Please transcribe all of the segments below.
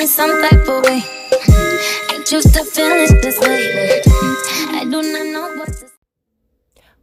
me some type of way. Ain't used to feeling this way. I do not know what to say.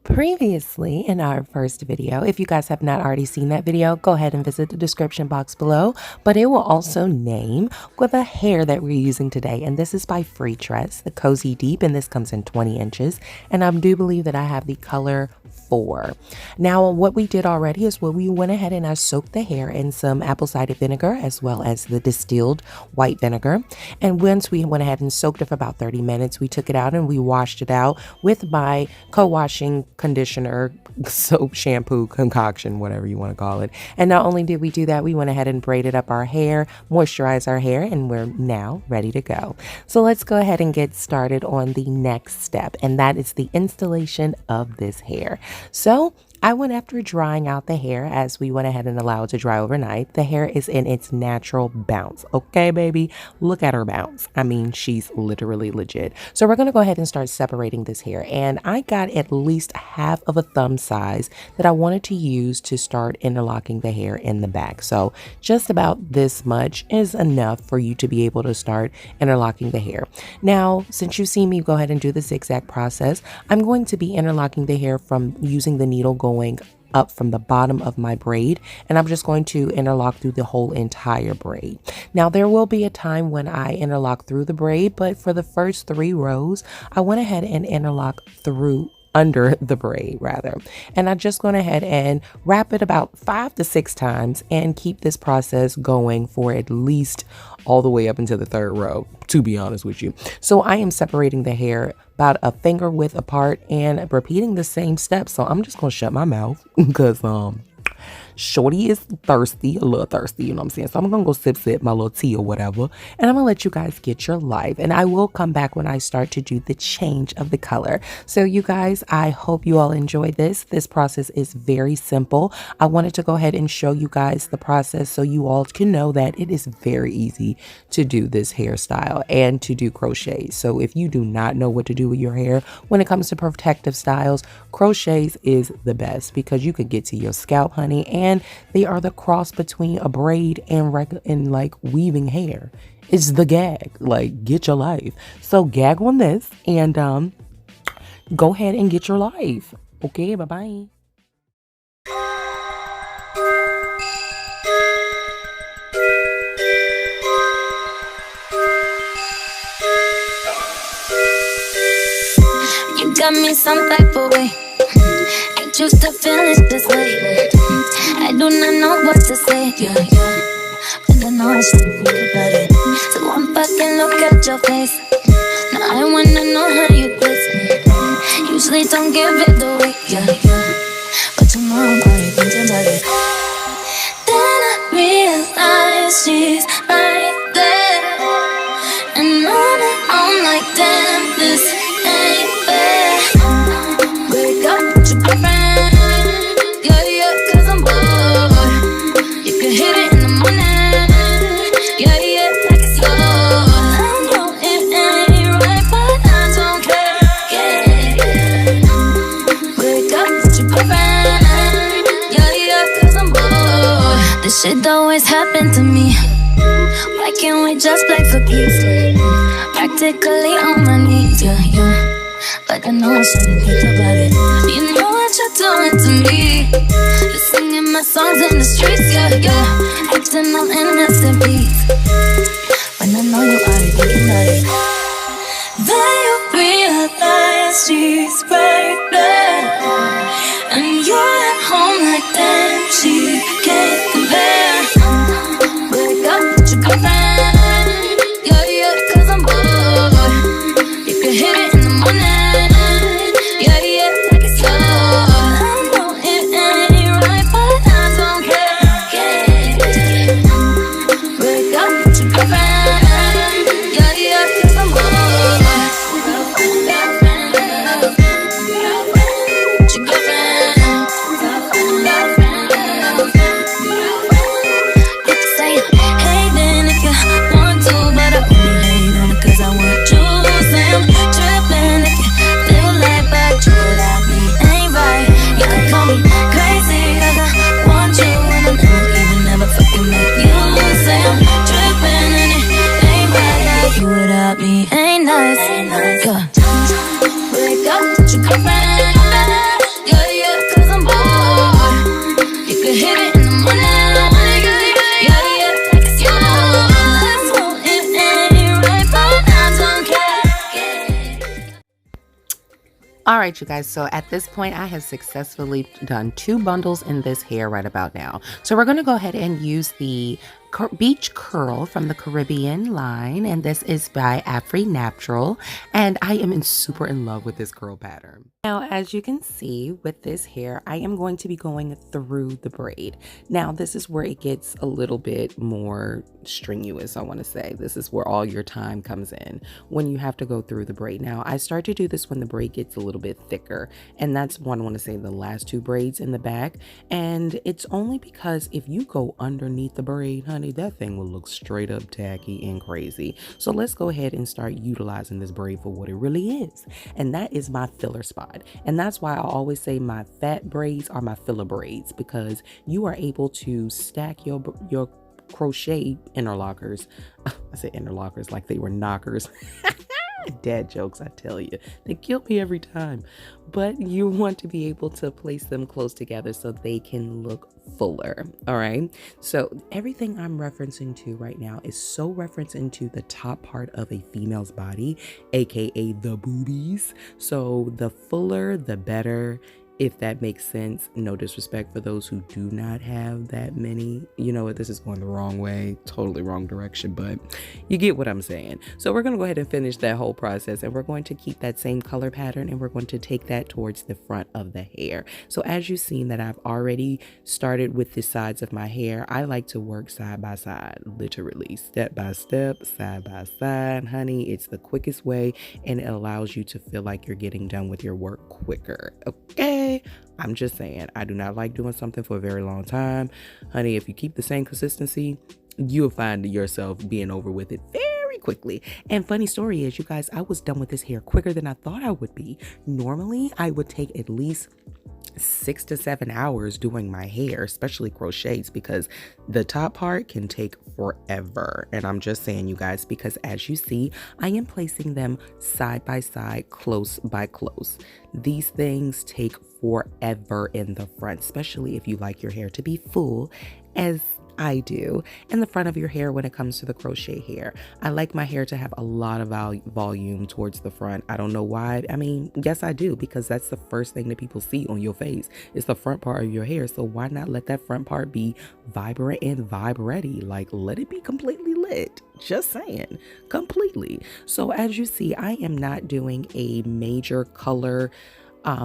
Previously in our first video, if you guys have not already seen that video, go ahead and visit the description box below, but it will also name with the hair that we're using today. And this is by FreeTress, the Cozy Deep, and this comes in 20 inches. And I do believe that I have the color 4. Now, what we did already is we went ahead and I soaked the hair in some apple cider vinegar as well as the distilled white vinegar. And once we went ahead and soaked it for about 30 minutes, we took it out and we washed it out with my co-washing conditioner, soap, shampoo, concoction, whatever you want to call it. And not only did we do that, we went ahead and braided up our hair, moisturized our hair, and we're now ready to go. So let's go ahead and get started on the next step, and that is the installation of this hair. So I went after drying out the hair as we went ahead and allowed it to dry overnight. The hair is in its natural bounce. Okay, baby, look at her bounce. I mean, she's literally legit. So we're going to go ahead and start separating this hair. And I got at least half of a thumb size that I wanted to use to start interlocking the hair in the back. So just about this much is enough for you to be able to start interlocking the hair. Now, since you've seen me go ahead and do the zigzag process, I'm going to be interlocking the hair from using the needle going up from the bottom of my braid, and I'm just going to interlock through the whole entire braid. Now, there will be a time when I interlock through the braid, but for the first 3 rows, I went ahead and interlock through under the braid rather. And I just went ahead and wrap it about 5 to 6 times and keep this process going for at least all the way up into the 3rd row, to be honest with you. So I am separating the hair about a finger width apart and repeating the same steps. So I'm just gonna shut my mouth because shorty is thirsty, a little thirsty, you know what I'm saying? So I'm gonna go sip my little tea or whatever, and I'm gonna let you guys get your life, and I will come back when I start to do the change of the color. So you guys, I hope you all enjoy this. This process is very simple. I wanted to go ahead and show you guys the process so you all can know that it is very easy to do this hairstyle and to do crochet. So if you do not know what to do with your hair when it comes to protective styles, crochets is the best because you could get to your scalp, honey, and they are the cross between a braid and like weaving hair. It's the gag, like get your life. So gag on this and go ahead and get your life. Okay, bye-bye. You got me some type of way. Ain't used to feeling this way. I do not know what to say, but I know I shouldn't think about it. So I'm back and look at your face. Now I wanna know how you taste me. Usually don't give it away, but you know I'm already thinking about it. Then I realize she's right there, and I'm like, damn, this ain't fair. Wake up with your girlfriend. Hit it in the morning, like it's slow. I know it ain't right, but I don't care, Wake up with your girlfriend, cause I'm bored. This shit always happened to me. Why can't we just play for keeps? Practically on my knees, but I know I shouldn't think about it. You know what you're doing to me. You're singing my songs in the streets, acting all innocent beats, when I know you already thinking about it. Then you realize she's right there, and you're at home like damn, she can't compare. Wake up with your girlfriend, cause I'm bored. You can hit it in the morning, like it's slow. I know it ain't right, but I don't care, Wake up with your girlfriend, cause I'm bored. ain't nice. Yeah. Break up with your girlfriend. Yeah, yeah, cause I'm bored. You can hit it in the morning. Yeah, yeah, like it's yours. Let's go, it ain't right, but I don't care. All right, you guys, so at this point, I have successfully done 2 bundles in this hair right about now. So we're going to go ahead and use the Beach Curl from the Caribbean line, and this is by Afri Naptural, and I am super in love with this curl pattern. Now, as you can see with this hair, I am going to be going through the braid. Now, this is where it gets a little bit more strenuous, I want to say. This is where all your time comes in, when you have to go through the braid. Now, I start to do this when the braid gets a little bit thicker, and that's one I want to say the last 2 braids in the back, and it's only because if you go underneath the braid, honey, that thing will look straight up tacky and crazy. So let's go ahead and start utilizing this braid for what it really is, and that is my filler spot. And that's why I always say my fat braids are my filler braids, because you are able to stack your crochet interlockers. I said interlockers like they were knockers. Dad jokes, I tell you, they kill me every time. But you want to be able to place them close together so they can look fuller. All right, so everything I'm referencing to right now is so referenced into the top part of a female's body, aka the boobies. So the fuller the better, if that makes sense. No disrespect for those who do not have that many. You know what, this is going the wrong way, totally wrong direction, but you get what I'm saying. So we're going to go ahead and finish that whole process, and we're going to keep that same color pattern, and we're going to take that towards the front of the hair. So as you've seen that I've already started with the sides of my hair, I like to work side by side, literally step by step, side by side. Honey, it's the quickest way, and it allows you to feel like you're getting done with your work quicker. Okay, I'm just saying, I do not like doing something for a very long time. Honey, if you keep the same consistency, you'll find yourself being over with it very quickly. And funny story is, you guys, I was done with this hair quicker than I thought I would be. Normally, I would take at least 6 to 7 hours doing my hair, especially crochets, because the top part can take forever. And I'm just saying, you guys, because as you see, I am placing them side by side, close by close. These things take forever in the front, especially if you like your hair to be full, as I do, in the front of your hair when it comes to the crochet hair. I like my hair to have a lot of volume towards the front. I don't know why. I mean, yes, I do, because that's the first thing that people see on your face. It's the front part of your hair. So why not let that front part be vibrant and vibe ready? Like, let it be completely lit. Just saying, completely. So as you see, I am not doing a major color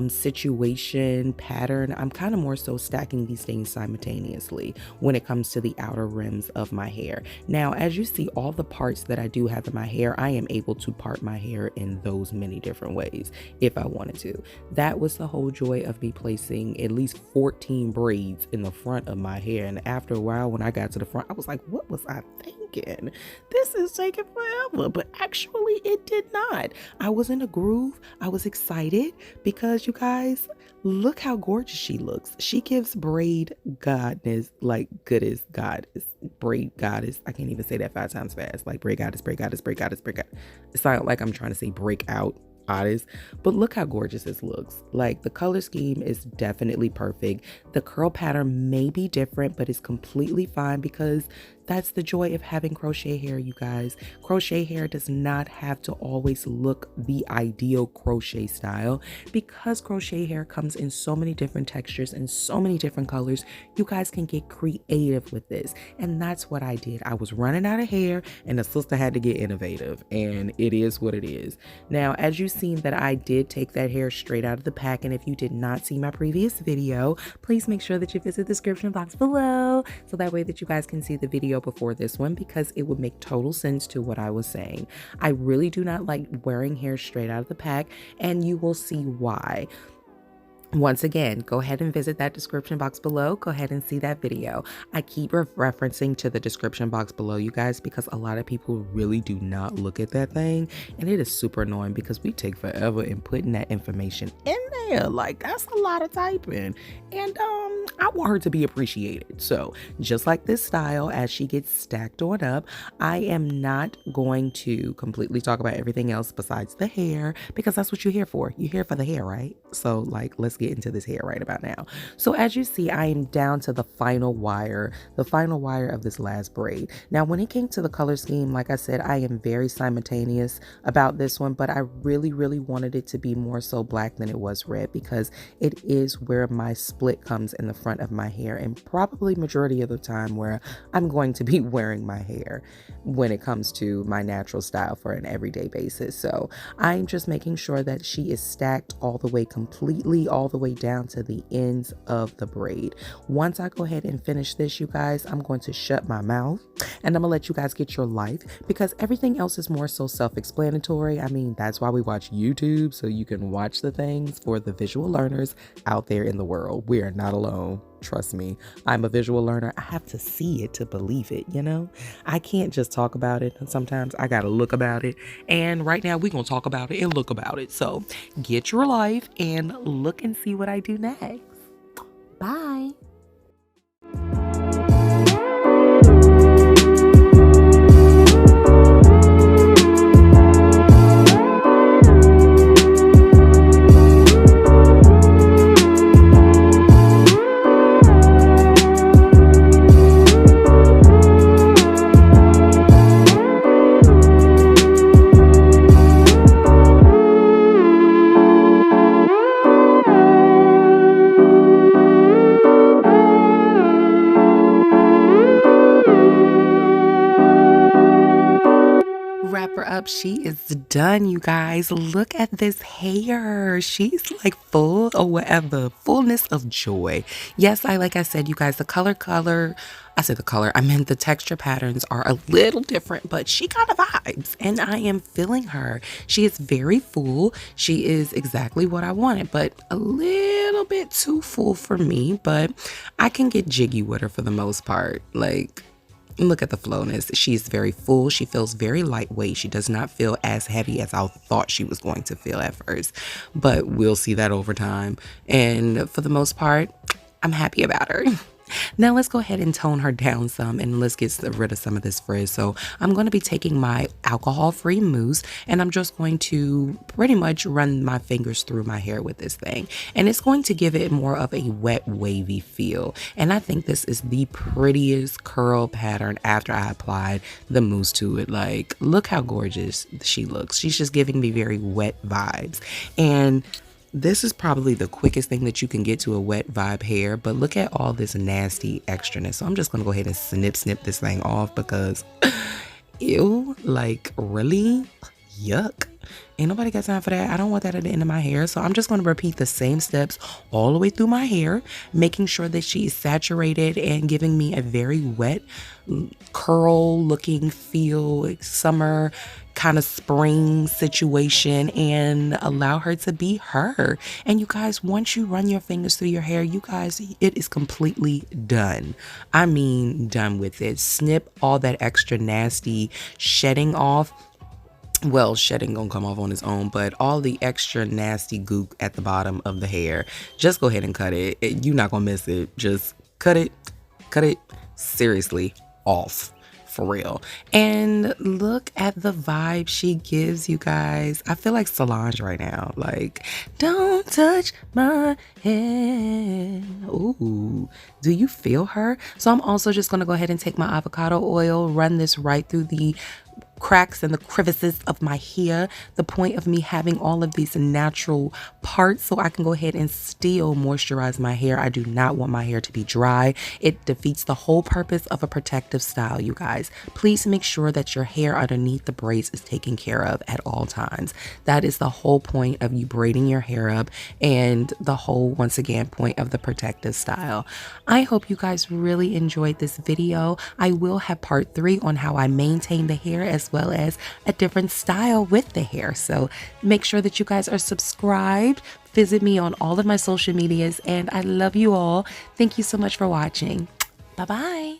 situation pattern. I'm kind of more so stacking these things simultaneously when it comes to the outer rims of my hair. Now, as you see, all the parts that I do have in my hair, I am able to part my hair in those many different ways if I wanted to. That was the whole joy of me placing at least 14 braids in the front of my hair. And after a while, when I got to the front, I was like, what was I thinking? This is taking forever. But actually, it did not. I was in a groove. I was excited because, you guys, look how gorgeous she looks. She gives braid goddess, like goodness goddess, braid goddess. I can't even say that 5 times fast. Like braid goddess, braid goddess, braid goddess, braid goddess. It's not like I'm trying to say break out goddess, but look how gorgeous this looks. Like, the color scheme is definitely perfect. The curl pattern may be different, but it's completely fine, because that's the joy of having crochet hair, you guys. Crochet hair does not have to always look the ideal crochet style, because crochet hair comes in so many different textures and so many different colors. You guys can get creative with this, and that's what I did. I was running out of hair, and the sister had to get innovative, and it is what it is. Now, as you've seen, that I did take that hair straight out of the pack, and if you did not see my previous video, please make sure that you visit the description box below, so that way that you guys can see the video before this one, because it would make total sense to what I was saying. I really do not like wearing hair straight out of the pack, and you will see why. Once again, go ahead and visit that description box below. Go ahead and see that video. I keep referencing to the description box below, you guys, because a lot of people really do not look at that thing, and it is super annoying because we take forever in putting that information in yeah, like that's a lot of typing. And I want her to be appreciated. So just like this style, as she gets stacked on up, I am not going to completely talk about everything else besides the hair, because that's what you're here for. You're here for the hair, right? So like, let's get into this hair right about now. So as you see, I am down to the final wire of this last braid. Now, when it came to the color scheme, like I said, I am very simultaneous about this one, but I really wanted it to be more so black than it was red, because it is where my split comes in the front of my hair, and probably majority of the time where I'm going to be wearing my hair when it comes to my natural style for an everyday basis. So I'm just making sure that she is stacked all the way completely, all the way down to the ends of the braid. Once I go ahead and finish this, you guys, I'm going to shut my mouth and I'm gonna let you guys get your life, because everything else is more so self-explanatory. I mean, that's why we watch YouTube, so you can watch the things for the visual learners out there in the world. We are not alone. Trust me, I'm a visual learner. I have to see it to believe it, you know? I can't just talk about it. Sometimes I gotta look about it. And right now we're gonna talk about it and look about it. So get your life and look and see what I do next. Bye. Wrap her up. She is done, you guys. Look at this hair. She's like full or whatever, fullness of joy. Yes, like I said, you guys, I meant the texture patterns are a little different, but she got the vibes and I am feeling her. She is very full. She is exactly what I wanted, but a little bit too full for me, but I can get jiggy with her for the most part. Like, look at the flowness. She's very full. She feels very lightweight. She does not feel as heavy as I thought she was going to feel at first, but we'll see that over time. And for the most part, I'm happy about her. Now let's go ahead and tone her down some and let's get rid of some of this frizz. So I'm going to be taking my alcohol-free mousse and I'm just going to pretty much run my fingers through my hair with this thing. And it's going to give it more of a wet, wavy feel. And I think this is the prettiest curl pattern after I applied the mousse to it. Like, look how gorgeous she looks. She's just giving me very wet vibes. And this is probably the quickest thing that you can get to a wet vibe hair, but look at all this nasty extraness. So I'm just gonna go ahead and snip this thing off because ew, like really? Yuck. Ain't nobody got time for that. I don't want that at the end of my hair. So I'm just going to repeat the same steps all the way through my hair, making sure that she is saturated and giving me a very wet, curl looking feel, summer kind of spring situation, and allow her to be her. And you guys, once you run your fingers through your hair, you guys, it is completely done. I mean, done with it. Snip all that extra nasty shedding off. Well, shedding gonna come off on its own, but all the extra nasty goop at the bottom of the hair, just go ahead and cut it. You're not gonna miss it. Just cut it seriously off. For real. And look at the vibe she gives, you guys. I feel like Solange right now. Like, don't touch my head. Ooh, do you feel her? So I'm also just going to go ahead and take my avocado oil, run this right through the cracks and the crevices of my hair. The point of me having all of these natural parts so I can go ahead and still moisturize my hair. I do not want my hair to be dry. It defeats the whole purpose of a protective style, you guys. Please make sure that your hair underneath the braids is taken care of at all times. That is the whole point of you braiding your hair up and the whole, once again, point of the protective style. I hope you guys really enjoyed this video. I will have part 3 on how I maintain the hair as well as a different style with the hair. So make sure that you guys are subscribed. Visit me on all of my social medias, and I love you all. Thank you so much for watching. Bye-bye.